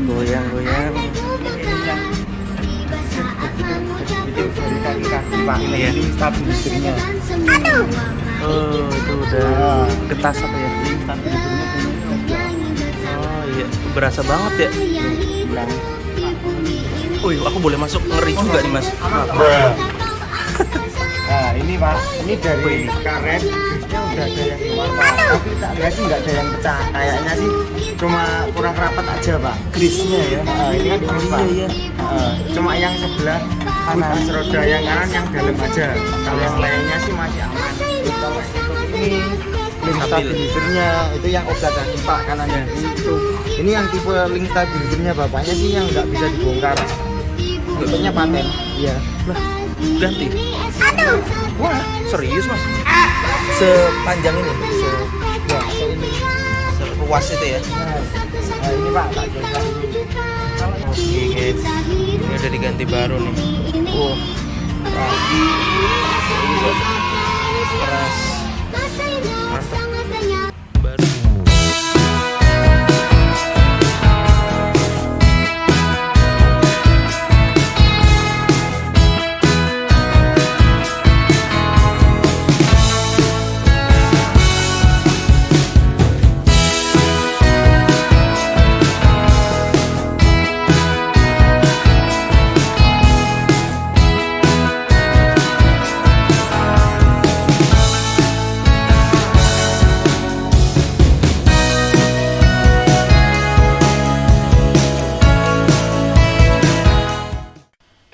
Goyang-goyang. Itu dari kaki-kaki Pak. Iya. Ini stabilisernya. Oh, itu udah getas apa ya? Ini stabilisernya Oh iya, berasa banget ya. bilang. Wih, aku boleh masuk, ngeri juga nih mas. Nah ini Pak, ini dari karet grisnya udah ada yang keluar Pak. Tapi tak lihat sih nggak ada yang pecah. Kayaknya sih cuma kurang rapat aja Pak. Grisnya ya. Ini kan bagus Pak. Iya. Cuma yang sebelah kanan roda yang kanan yang dalam aja. Kalau yang lainnya sih masih aman. Kalau untuk ini link Stabil. stabilisernya itu yang obrak kaki Pak kanannya itu. Ini yang tipe link stabilisernya bapaknya sih yang nggak bisa dibongkar. Tipenya paten. Iya. Lah, ganti. Wah, serius mas? Sepanjang ini, Ya, so ini. seluas itu ya. Nah, ini Pak, tak jelaskan dulu. Oke guys, ini udah diganti baru nih. Oh, Keras, mantap. Baru.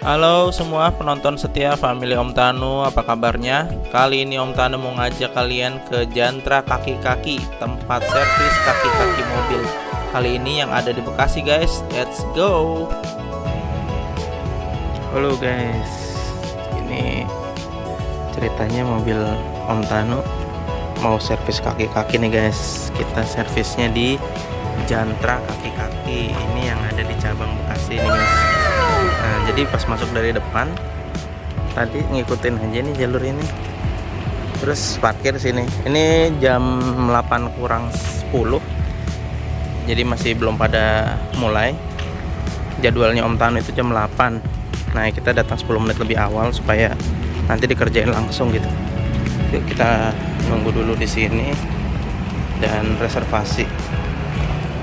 Halo semua penonton setia Family Om Tanu, apa kabarnya? Kali ini Om Tanu mau ngajak kalian ke Jantra Kaki-Kaki, tempat servis kaki-kaki mobil. Kali ini yang ada di Bekasi guys, let's go! Halo guys, ini ceritanya mobil Om Tanu mau servis kaki-kaki nih guys. Kita servisnya di Jantra Kaki-Kaki, ini yang ada di cabang Bekasi nih guys. Nah, jadi pas masuk dari depan tadi ngikutin aja nih jalur ini, terus parkir sini. Ini jam 8 kurang 10, jadi masih belum pada mulai. Jadwalnya Om Tanu itu jam 8. Nah, kita datang 10 menit lebih awal supaya nanti dikerjain langsung gitu. Yuk kita nunggu dulu di sini dan reservasi,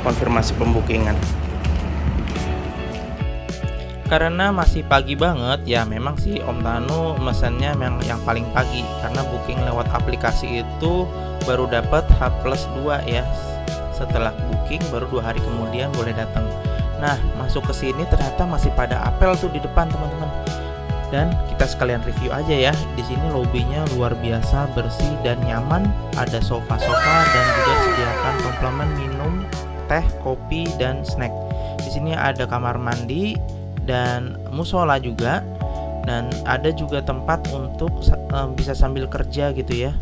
konfirmasi pembukingan. Karena masih pagi banget ya, memang sih Om Tanu mesennya yang paling pagi, karena booking lewat aplikasi itu baru dapat H+2 ya. Setelah booking baru 2 hari kemudian boleh datang. Nah, masuk ke sini ternyata masih pada apel tuh di depan teman-teman. Dan kita sekalian review aja ya. Di sini lobbynya luar biasa bersih dan nyaman, ada sofa-sofa dan juga disediakan komplement minum, teh, kopi dan snack. Di sini ada kamar mandi dan musola juga, dan ada juga tempat untuk bisa sambil kerja gitu ya.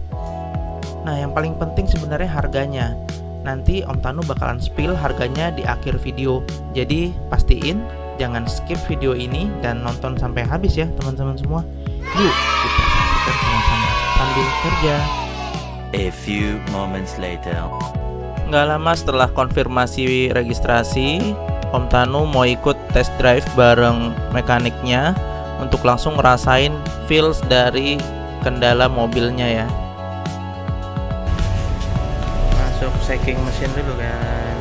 Nah, yang paling penting sebenarnya harganya. Nanti Om Tanu bakalan spill harganya di akhir video. Jadi pastiin jangan skip video ini dan nonton sampai habis ya teman-teman semua. Yuk kita saksikan sama-sama sambil kerja. A few moments later. Nggak lama setelah konfirmasi registrasi, Om Tanu mau ikut test drive bareng mekaniknya untuk langsung ngerasain feels dari kendala mobilnya ya. Masuk shaking mesin dulu kan.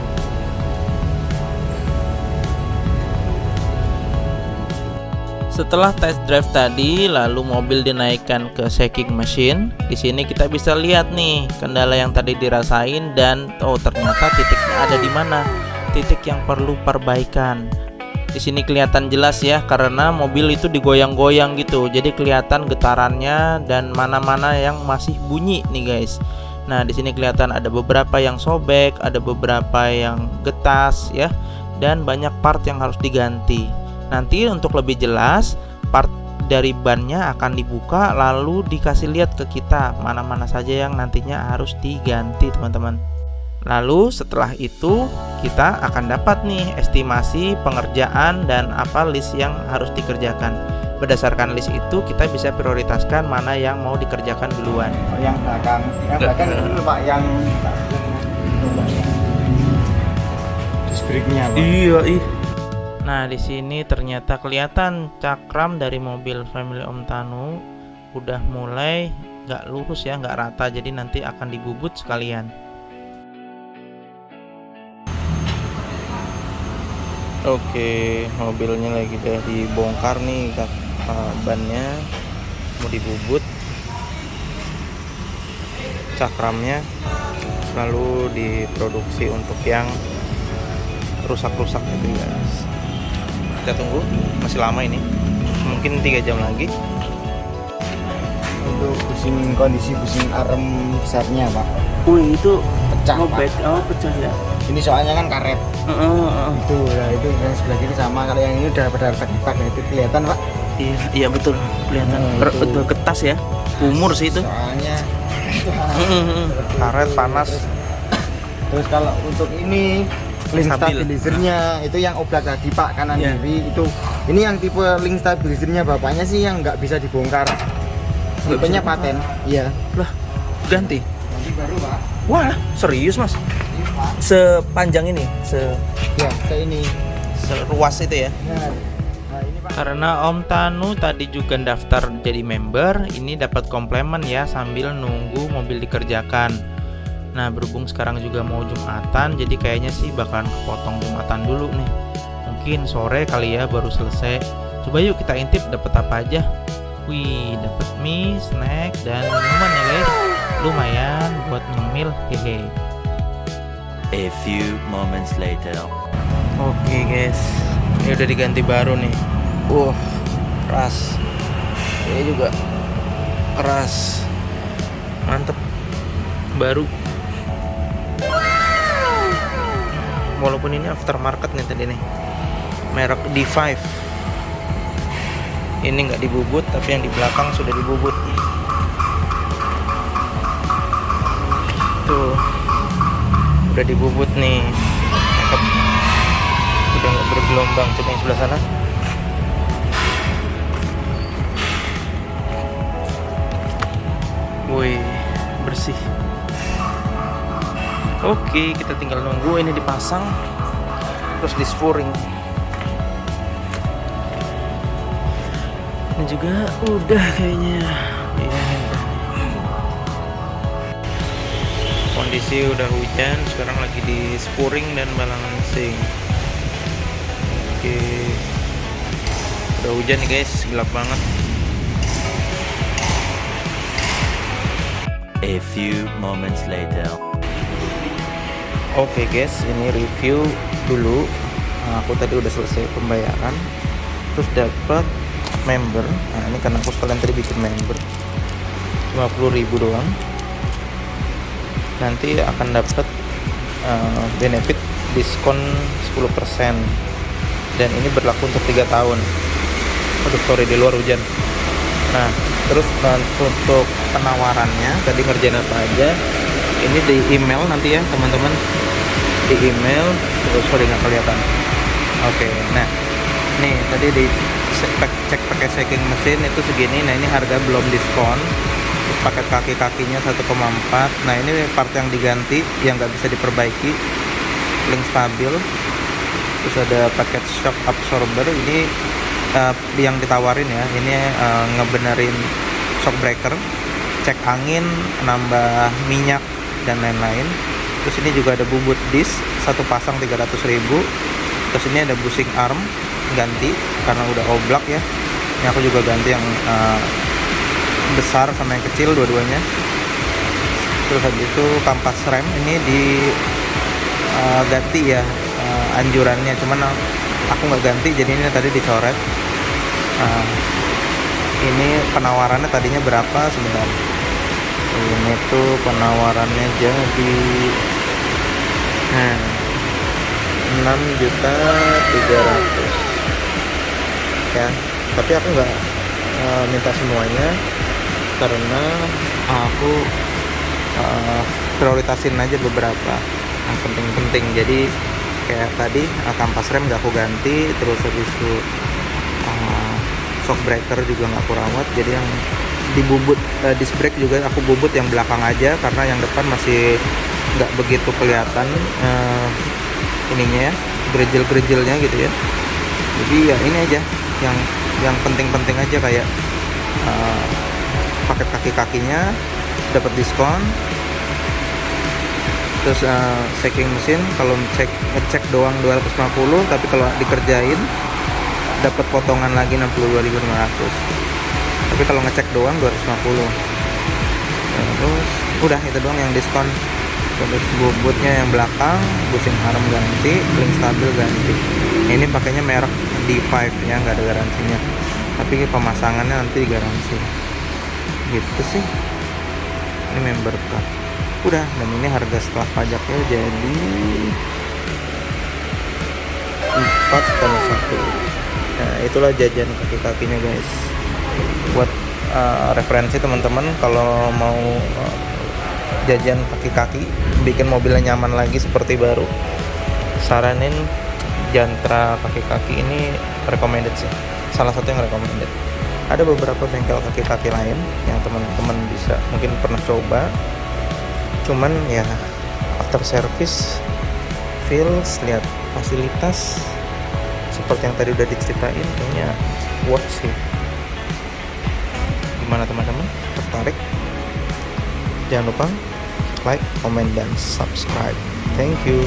Setelah test drive tadi, lalu mobil dinaikkan ke shaking machine. Di sini kita bisa lihat nih kendala yang tadi dirasain dan ternyata titiknya ada di mana. Titik yang perlu perbaikan. Di sini kelihatan jelas ya, karena mobil itu digoyang-goyang gitu. Jadi kelihatan getarannya dan mana-mana yang masih bunyi nih guys. Nah, di sini kelihatan ada beberapa yang sobek, ada beberapa yang getas ya, dan banyak part yang harus diganti. Nanti untuk lebih jelas, part dari bannya akan dibuka lalu dikasih lihat ke kita mana-mana saja yang nantinya harus diganti teman-teman. Lalu setelah itu kita akan dapat nih estimasi pengerjaan dan apa list yang harus dikerjakan. Berdasarkan list itu kita bisa prioritaskan mana yang mau dikerjakan duluan. yang belakang itu Pak, yang brake-nya Pak. Iya, ih. Nah, di sini ternyata kelihatan cakram dari mobil family Om Tanu udah mulai nggak lurus ya, nggak rata, jadi nanti akan dibubut sekalian. Oke, mobilnya lagi udah dibongkar nih, bannya mau dibubut, cakramnya, lalu diproduksi untuk yang rusak-rusak gitu guys. Kita tunggu, masih lama ini, mungkin 3 jam lagi. Untuk kondisi bushing arm besarnya Pak, Wih, itu pecah Pak. ngobek. Oh, pecah ya. Ini soalnya kan karet. Itu yang sebelah kiri sama, kalau yang ini udah pada retak-retak, itu kelihatan Pak. Iya, iya betul. Kelihatan Itu. udah ketas ya. Umur sih itu. Soalnya Karet panas. terus kalau untuk ini link Stabil. stabilizernya itu yang oblak tadi Pak, kanan Iya. kiri itu. Ini yang tipe link stabilizernya bapaknya sih yang nggak bisa dibongkar. Tipenya bisa paten. Iya. Lah, ganti. Nanti baru Pak. Wah, serius Mas? Ini Pak. Sepanjang ini, Ya, ini. Seruas itu ya. Benar. Nah, ini Pak. Karena Om Tanu tadi juga daftar jadi member, ini dapat komplemen ya sambil nunggu mobil dikerjakan. Nah, berhubung sekarang juga mau Jumatan, jadi kayaknya sih bakalan kepotong Jumatan dulu nih. Mungkin sore kali ya baru selesai. Coba yuk kita intip dapat apa aja. Wih, dapat mie, snack, dan minuman ya guys. Lumayan buat ngemil, hehe. A few moments later. Oke guys, ini udah diganti baru nih. Keras. Ini juga keras. Mantep. Baru. Walaupun ini aftermarket nih tadi nih. Merek D5. Ini nggak dibubut, tapi yang di belakang sudah dibubut. Tuh. Udah dibubut nih. Cakep. Udah nggak bergelombang. Coba yang sebelah sana. Wih, bersih. Oke, kita tinggal nunggu ini dipasang, terus di spuring. Ini juga udah kayaknya. Iya. Kondisi udah hujan, sekarang lagi di spuring dan balancing. Oke, udah hujan nih guys, gelap banget. A few moments later. Oke guys, ini review dulu. Nah, aku tadi udah selesai pembayaran, terus dapat member. Nah, ini karena aku sekalian tadi bikin member, 50.000 doang. Nanti akan dapat benefit diskon 10%, dan ini berlaku untuk 3 tahun. Aduh, sorry, di luar hujan. Nah, terus untuk penawarannya tadi ngerjain apa aja, ini di email nanti ya teman-teman, di email. Terus sorry nggak kelihatan. Oke, nah nih tadi di cek pakai checking mesin itu segini. Nah, ini harga belum diskon. Terus pakai kaki-kakinya 1,4. Nah, ini part yang diganti yang nggak bisa diperbaiki, link stabil. Terus ada paket shock absorber, ini yang ditawarin ya. Ini ngebenerin shock breaker, cek angin, nambah minyak dan lain-lain. Terus ini juga ada bubut disk satu pasang 300.000. Terus ini ada bushing arm ganti karena udah oblak ya. Ini aku juga ganti yang besar sama yang kecil dua-duanya. Terus habis itu kampas rem ini di ganti ya, anjurannya, cuman aku nggak ganti, jadi ini tadi dicoret. Ini penawarannya tadinya berapa sebentar? Ini tuh penawarannya jadi 6.300.000 ya, tapi aku nggak minta semuanya karena aku prioritasin aja beberapa yang penting-penting. Jadi kayak tadi kampas rem nggak aku ganti, terus habis itu shock breaker juga nggak aku rawat, jadi yang dibubut disc brake juga aku bubut yang belakang aja karena yang depan masih nggak begitu kelihatan ininya ya, gerejel-gerejelnya gitu ya. Jadi ya ini aja yang penting-penting aja, kayak paket kaki-kakinya dapat diskon. Terus checking mesin, kalau ngecek doang 250, tapi kalau dikerjain dapat potongan lagi 62.500. Tapi kalau ngecek doang 250. Terus udah itu doang yang diskon. Terus bobotnya yang belakang, busing arm ganti, link stabil ganti. Ini pakainya merek D5 ya, nggak ada garansinya. Tapi pemasangannya nanti garansi. Gitu sih. Ini member card. Udah, dan ini harga setelah pajaknya jadi 4,1. Nah, itulah jajan kaki-kakinya guys. Buat referensi teman-teman kalau mau jajan kaki-kaki, bikin mobilnya nyaman lagi seperti baru, saranin Jantra kaki-kaki ini recommended sih. Salah satu yang recommended. Ada beberapa bengkel kaki-kaki lain yang teman-teman bisa mungkin pernah coba. Cuman ya after service, feels, lihat fasilitas seperti yang tadi udah diceritain, kayaknya worth sih. Gimana teman-teman? Tertarik? Jangan lupa like, comment, dan subscribe. Thank you.